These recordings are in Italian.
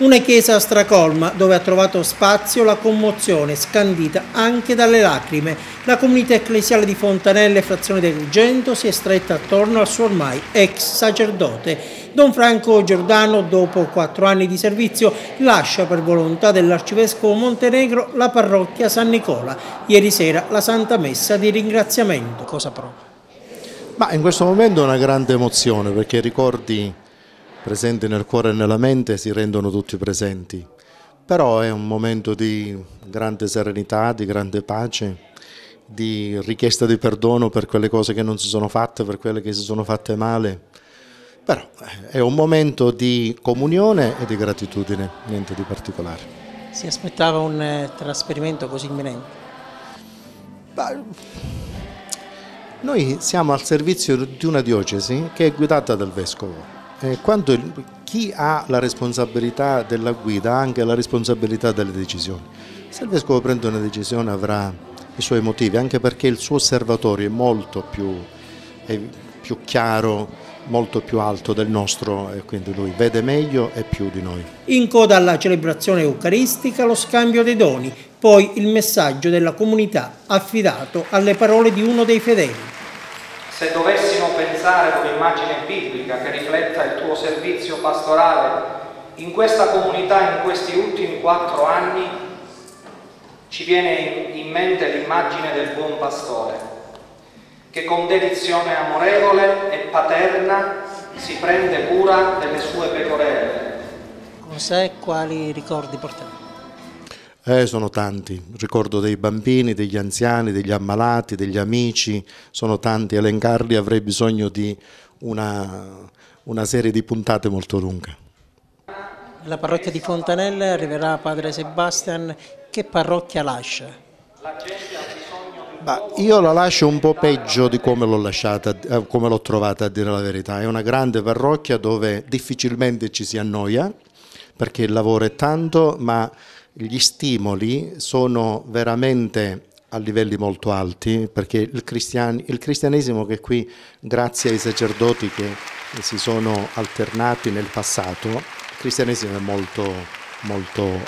Una chiesa stracolma dove ha trovato spazio la commozione scandita anche dalle lacrime. La comunità ecclesiale di Fontanelle, frazione del Gento, si è stretta attorno al suo ormai ex sacerdote. Don Franco Giordano, dopo 4 anni di servizio, lascia per volontà dell'arcivescovo Montenegro la parrocchia San Nicola. Ieri sera la Santa Messa di ringraziamento. Cosa prova? Ma in questo momento è una grande emozione, perché i ricordi presenti nel cuore e nella mente si rendono tutti presenti, però è un momento di grande serenità, di grande pace, di richiesta di perdono per quelle cose che non si sono fatte, per quelle che si sono fatte male, però è un momento di comunione e di gratitudine, niente di particolare. Si aspettava un trasferimento così imminente? Noi siamo al servizio di una diocesi che è guidata dal Vescovo. Quando chi ha la responsabilità della guida ha anche la responsabilità delle decisioni. Se il Vescovo prende una decisione avrà i suoi motivi, anche perché il suo osservatorio è molto più chiaro, molto più alto del nostro, e quindi lui vede meglio e più di noi. In coda alla celebrazione eucaristica lo scambio dei doni, poi il messaggio della comunità affidato alle parole di uno dei fedeli. Se dovessimo pensare ad un'immagine biblica che rifletta il tuo servizio pastorale in questa comunità in questi ultimi 4 anni, ci viene in mente l'immagine del buon pastore, che con dedizione amorevole e paterna si prende cura delle sue pecorelle. Con sé quali ricordi porterà? Sono tanti, ricordo dei bambini, degli anziani, degli ammalati, degli amici, sono tanti, elencarli avrei bisogno di una serie di puntate molto lunghe. La parrocchia di Fontanelle arriverà Padre Sebastian, che parrocchia lascia? Io la lascio un po' peggio di come l'ho lasciata, come l'ho trovata, a dire la verità. È una grande parrocchia dove difficilmente ci si annoia, perché il lavoro è tanto, ma gli stimoli sono veramente a livelli molto alti, perché il cristianesimo che qui, grazie ai sacerdoti che si sono alternati nel passato, il cristianesimo è molto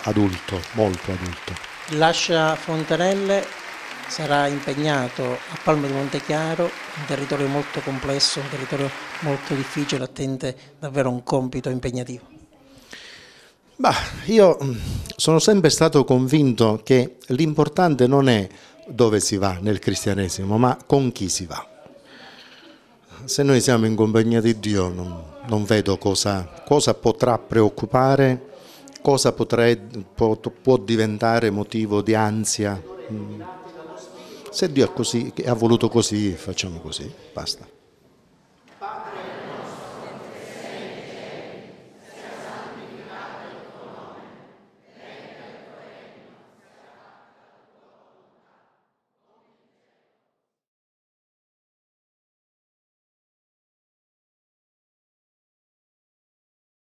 adulto, molto adulto. Lascia Fontanelle, sarà impegnato a Palma di Montechiaro, un territorio molto complesso, un territorio molto difficile, attende davvero un compito impegnativo. Io sono sempre stato convinto che l'importante non è dove si va nel cristianesimo, ma con chi si va. Se noi siamo in compagnia di Dio non vedo cosa potrà preoccupare, cosa può diventare motivo di ansia. Se Dio ha voluto così, facciamo così, basta.